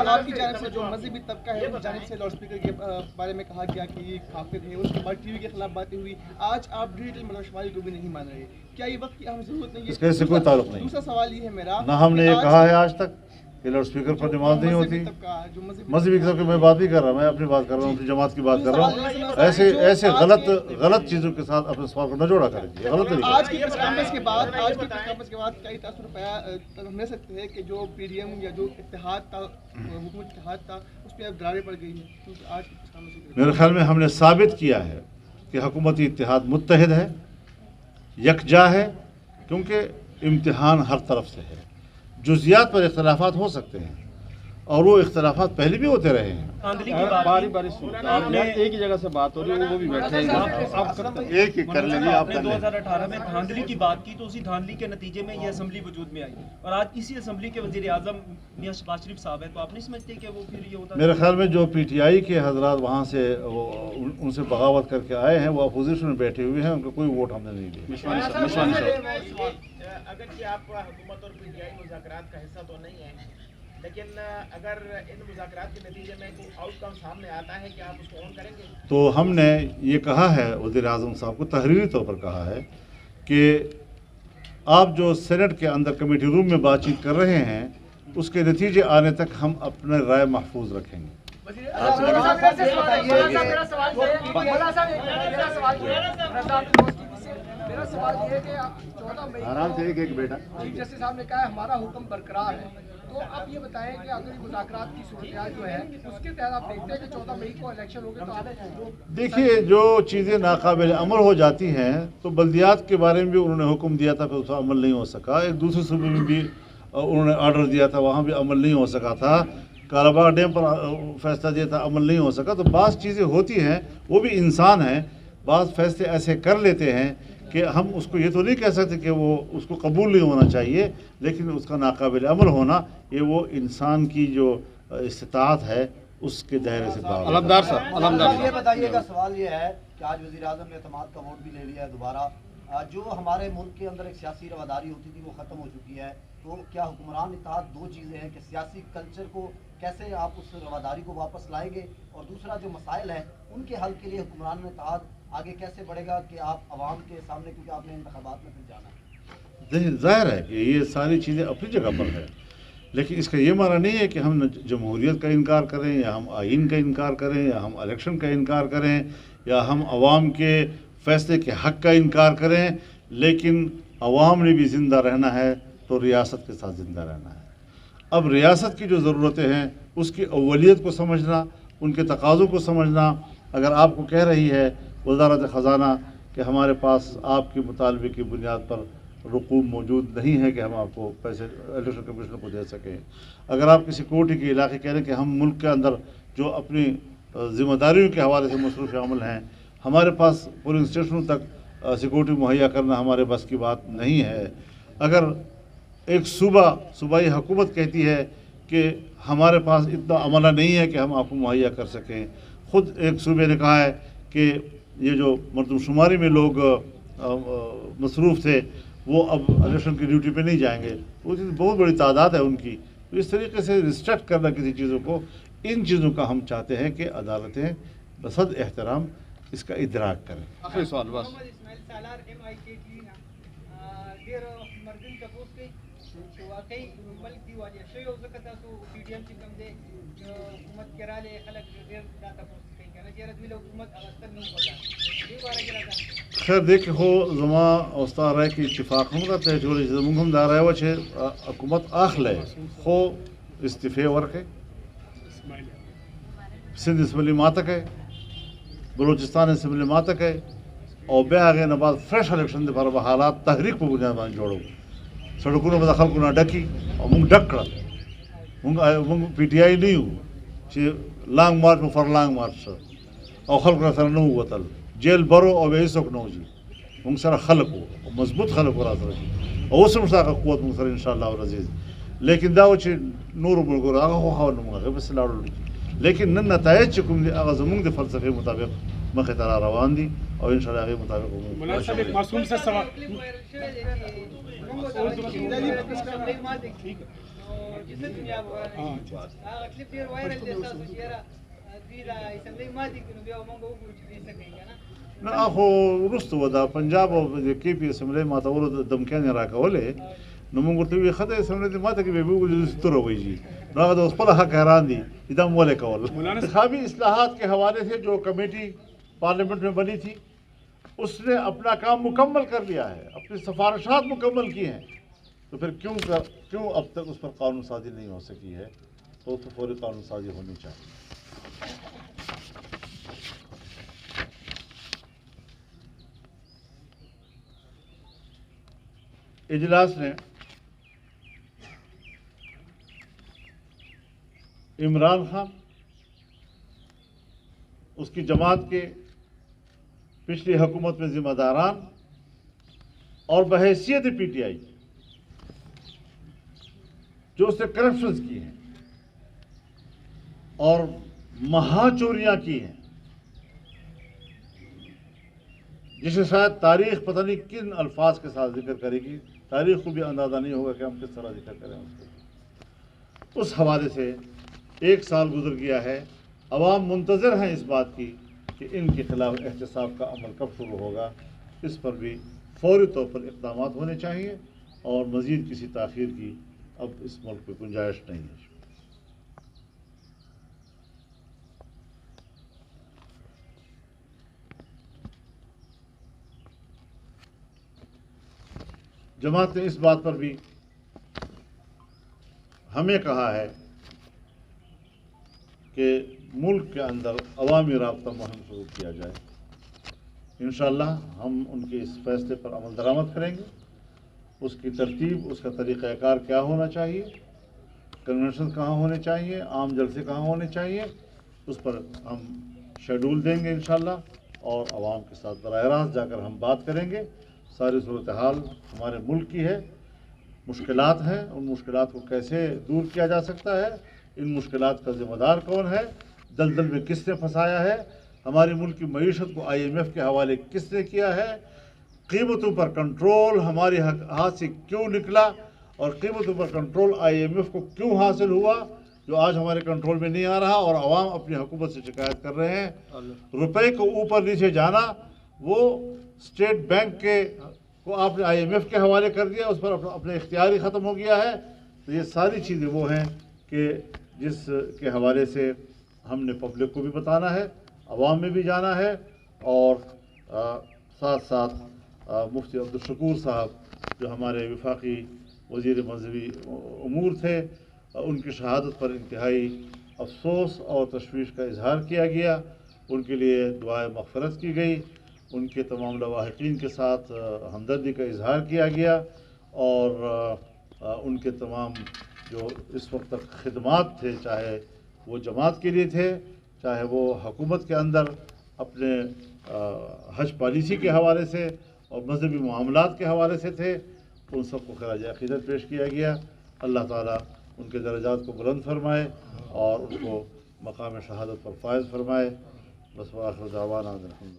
آپ کی جانب سے جو مذہبی طبقہ ہے اس جانب سے لاؤڈ اسپیکر کے بارے میں کہا گیا کہ یہ کافر ہے، اس کے بعد ٹی وی کے خلاف باتیں ہوئی، آج آپ ڈیجیٹل مردم شماری کو بھی نہیں مان رہے، کیا یہ وقت کی اہم ضرورت نہیں ہے؟ اس کا اس سے کوئی تعلق نہیں۔ دوسرا سوال یہ ہے میرا، نہ ہم نے یہ کہا ہے آج تک کہ لاؤڈ اسپیکر پر نماز نہیں ہوتی۔ مذہبی طبقے کی میں بات نہیں کر رہا، میں اپنی بات کر رہا ہوں، اپنی جماعت کی بات کر رہا ہوں۔ ایسے غلط چیزوں کے ساتھ اپنے سوال کو نہ جوڑا کریں، یہ غلط طریقہ ہے۔ آج کی پریس کانفرنس کے بعد کئی تاثر ہم لے سکتے ہیں کہ جو پی ڈی ایم یا جو اتحاد تھا، حکومت اتحاد تھا، اس پہ اب دراریں پڑ گئی ہیں، کیونکہ آج کی پریس کانفرنس میرے خیال میں ہم نے ثابت کیا ہے کہ حکومتی اتحاد متحد ہے، یکجا ہے، کیونکہ امتحان ہر طرف سے ہے۔ جزیات پر اختلافات ہو سکتے ہیں اور وہ اختلافات پہلے بھی ہوتے رہے ہیں۔ باری باری آپ نے ایک ہی جگہ سے بات ہو رہی ہے، وہ بھی بیٹھے ہیں، ایک ہی کر لیں گے۔ آپ نے 2018 میں دھاندلی کی بات کی تو اسی دھاندلی کے نتیجے میں یہ اسمبلی وجود میں آئی، اور آج اسی اسمبلی کے وزیر اعظم میاں شہباز شریف صاحب ہیں، تو آپ نہیں سمجھتے کہ وہ پھر یہ ہوتا ہے؟ میرے خیال میں جو پی ٹی آئی کے حضرات وہاں سے ان سے بغاوت کر کے آئے ہیں، وہ اپوزیشن میں بیٹھے ہوئے ہیں، ان کو کوئی ووٹ ہم نے نہیں دیا۔ اگرچہ آپ حکومت اور پی ٹی آئی مذاکرات کا حصہ تو نہیں ہیں، لیکن اگر ان مذاکرات کے نتیجے میں کوئی آؤٹ کم سامنے آتا ہے کہ آپ اس کو آن کریں گے؟ تو ہم نے یہ کہا ہے، وزیر اعظم صاحب کو تحریری طور پر کہا ہے کہ آپ جو سینٹ کے اندر کمیٹی روم میں بات چیت کر رہے ہیں، اس کے نتیجے آنے تک ہم اپنے رائے محفوظ رکھیں گے۔ میرا سوال یہ ہے کہ 14 مئی آرام سے ایک بیٹا چیف جسٹس صاحب نے کہا ہے ہمارا حکم برقرار ہے، تو اب یہ بتائیں کہ اگر مذاکرات کی صورتحال جو ہے اس کے تحت آپ دیکھتے ہیں کہ 14 مئی کو الیکشن ہوگا، تو آپ دیکھیے جو چیزیں ناقابل عمل ہو جاتی ہیں، تو بلدیات کے بارے میں بھی انہوں نے حکم دیا تھا کہ اس پر عمل نہیں ہو سکا، ایک دوسرے صوبے میں بھی انہوں نے آرڈر دیا تھا، وہاں بھی عمل نہیں ہو سکا تھا، کالا باغ ڈیم پر فیصلہ دیا تھا، عمل نہیں ہو سکا۔ تو بعض چیزیں ہوتی ہیں، وہ بھی انسان ہیں، بعض فیصلے ایسے کر لیتے ہیں کہ ہم اس کو یہ تو نہیں کہہ سکتے کہ وہ اس کو قبول نہیں ہونا چاہیے، لیکن اس کا ناقابل عمل ہونا یہ وہ انسان کی جو استطاعت ہے اس کے دائرے سے باہر۔ علمدار صاحب یہ بتائیے گا، سوال یہ ہے کہ آج وزیر اعظم نے اعتماد کا ووٹ بھی لے لیا ہے دوبارہ، جو ہمارے ملک کے اندر ایک سیاسی رواداری ہوتی تھی وہ ختم ہو چکی ہے، تو کیا حکمران اتحاد دو چیزیں ہیں کہ سیاسی کلچر کو کیسے آپ اس رواداری کو واپس لائیں گے، اور دوسرا جو مسائل ہیں ان کے حل کے لیے حکمران اتحاد آگے کیسے بڑھے گا کہ آپ عوام کے سامنے، کیونکہ آپ نے انتخابات میں پھر جانا ہے؟ ظاہر ہے کہ یہ ساری چیزیں اپنی جگہ پر ہے، لیکن اس کا یہ معنی نہیں ہے کہ ہم جمہوریت کا انکار کریں، یا ہم آئین کا انکار کریں، یا ہم الیکشن کا انکار کریں، یا ہم عوام کے فیصلے کے حق کا انکار کریں، لیکن عوام نے بھی زندہ رہنا ہے تو ریاست کے ساتھ زندہ رہنا ہے۔ اب ریاست کی جو ضرورتیں ہیں اس کی اولیت کو سمجھنا، ان کے تقاضوں کو سمجھنا، اگر آپ کو کہہ رہی ہے وزارت خزانہ کہ ہمارے پاس آپ کے مطالبے کی بنیاد پر رقوم موجود نہیں ہے کہ ہم آپ کو پیسے الیکشن کمیشن کو دے سکیں، اگر آپ کسی کوٹی کے علاقے کہہ رہے ہیں کہ ہم ملک کے اندر جو اپنی ذمہ داریوں کے حوالے سے مصروف عمل ہیں، ہمارے پاس پولنگ اسٹیشنوں تک سیکورٹی مہیا کرنا ہمارے بس کی بات نہیں ہے، اگر ایک صوبائی حکومت کہتی ہے کہ ہمارے پاس اتنا عملہ نہیں ہے کہ ہم آپ کو مہیا کر سکیں، خود ایک صوبے نے کہا ہے کہ یہ جو مردم شماری میں لوگ مصروف تھے وہ اب الیکشن کی ڈیوٹی پہ نہیں جائیں گے، وہ بہت بڑی تعداد ہے ان کی، تو اس طریقے سے ریسٹرکٹ کرنا کسی چیزوں کو، ان چیزوں کا ہم چاہتے ہیں کہ عدالتیں بصد احترام اس کا ادراک کریں۔ آخری سوال بس۔ خیر دیکھ ہو زما اوستا رائے کی اتفاق ہم کرتے ہیں جو زمین ہم دار ہے وہ چھے حکومت آخلے خو استعفے ورکے سندھ اسمبلی ماتک ہے، بلوچستان اسمبلی ماتک ہے، اور بے آگے نباد فریش الیکشن دے پر حالات تحریک پر بنیاد بان جوڑو سڑکوں میں خلق نہ ڈکی اور منگ ڈکڑا منگ پی ٹی آئی نہیں ہوں چھے لانگ مارچ میں فر لانگ مارچ اور خلق نہ سر نو وطل جیل برو اور بے سوک نو جی منگ سر خلق ہو مضبوط خلق ہو رہا جی اور اس مسا کا قوت منگ سر انشاءاللہ والعزیز، لیکن داو چھے نور ملکو آگا ہو خواہ نمگا بس لاڑو لیکن نن نتائج چکم دی آغاز زمون دی فلسفے مطابق مخی ترا روان دی اور انشاءاللہ آگے مطابق ہوں۔ مولانا صاحب ایک معصوم سے سوال نه اخو وروسته وه دا پنجاب او د کې پی اسمبلی ماتولو د دمکیانې راکولې نو موږ ورته وی خدای اسمبلی دې ماته کې به وګورې ستوره وایي نو هغه د خپل حق حیران دي چې دا مولې کول انتخابی اصلاحات کے حوالے سے جو کمیٹی پارلیمنٹ میں بنی تھی اس نے اپنا کام مکمل کر لیا ہے، اپنی سفارشات مکمل کی ہیں، تو پھر کیوں اب تک اس پر قانون سازی نہیں ہو سکی ہے؟ تو فوری قانون سازی ہونی چاہیے۔ اجلاس نے عمران خان، اس کی جماعت کے پچھلی حکومت میں ذمہ داران اور بحیثیت پی ٹی آئی جو اس نے کرپشنز کی ہیں اور مہا چوریاں کی ہیں، جسے شاید تاریخ پتہ نہیں کن الفاظ کے ساتھ ذکر کرے گی، تاریخ کو بھی اندازہ نہیں ہوگا کہ ہم کس طرح ذکر کریں اس کو۔ اس حوالے سے 1 سال گزر گیا ہے، عوام منتظر ہیں اس بات کی کہ ان کے خلاف احتساب کا عمل کب شروع ہوگا۔ اس پر بھی فوری طور پر اقدامات ہونے چاہیے اور مزید کسی تاخیر کی اب اس ملک میں گنجائش نہیں ہے۔ جماعت نے اس بات پر بھی ہمیں کہا ہے کہ ملک کے اندر عوامی رابطہ مہم شروع کیا جائے۔ انشاءاللہ ہم ان کے اس فیصلے پر عمل درآمد کریں گے۔ اس کی ترتیب، اس کا طریقہ کار کیا ہونا چاہیے، کنونشن کہاں ہونے چاہیے، عام جلسے کہاں ہونے چاہیے، اس پر ہم شیڈول دیں گے انشاءاللہ اور عوام کے ساتھ براہ راست جا کر ہم بات کریں گے۔ ساری صورتحال ہمارے ملک کی ہے، مشکلات ہیں، ان مشکلات کو کیسے دور کیا جا سکتا ہے، ان مشکلات کا ذمہ دار کون ہے، دلدل میں کس نے پھنسایا ہے، ہماری ملک کی معیشت کو IMF کے حوالے کس نے کیا ہے، قیمتوں پر کنٹرول ہمارے ہاتھ سے کیوں نکلا اور قیمتوں پر کنٹرول IMF کو کیوں حاصل ہوا جو آج ہمارے کنٹرول میں نہیں آ رہا، اور عوام اپنی حکومت سے شکایت کر رہے ہیں۔ روپے کو اوپر نیچے جانا، وہ اسٹیٹ بینک کو آپ نے IMF کے حوالے کر دیا، اس پر اپنے اختیار ہی ختم ہو گیا ہے۔ تو یہ ساری چیزیں وہ ہیں کہ جس کے حوالے سے ہم نے پبلک کو بھی بتانا ہے، عوام میں بھی جانا ہے، اور ساتھ ساتھ مفتی عبدالشکور صاحب جو ہمارے وفاقی وزیر مذہبی امور تھے، ان کی شہادت پر انتہائی افسوس اور تشویش کا اظہار کیا گیا، ان کے لیے دعائے مغفرت کی گئی، ان کے تمام لواحقین کے ساتھ ہمدردی کا اظہار کیا گیا، اور ان کے تمام جو اس وقت تک خدمات تھے، چاہے وہ جماعت کے لیے تھے، چاہے وہ حکومت کے اندر اپنے حج پالیسی کے حوالے سے اور مذہبی معاملات کے حوالے سے تھے، ان سب کو خراج عقیدت پیش کیا گیا۔ اللہ تعالیٰ ان کے درجات کو بلند فرمائے اور ان کو مقام شہادت پر فائز فرمائے۔ بس وآخر دعوانا الحمد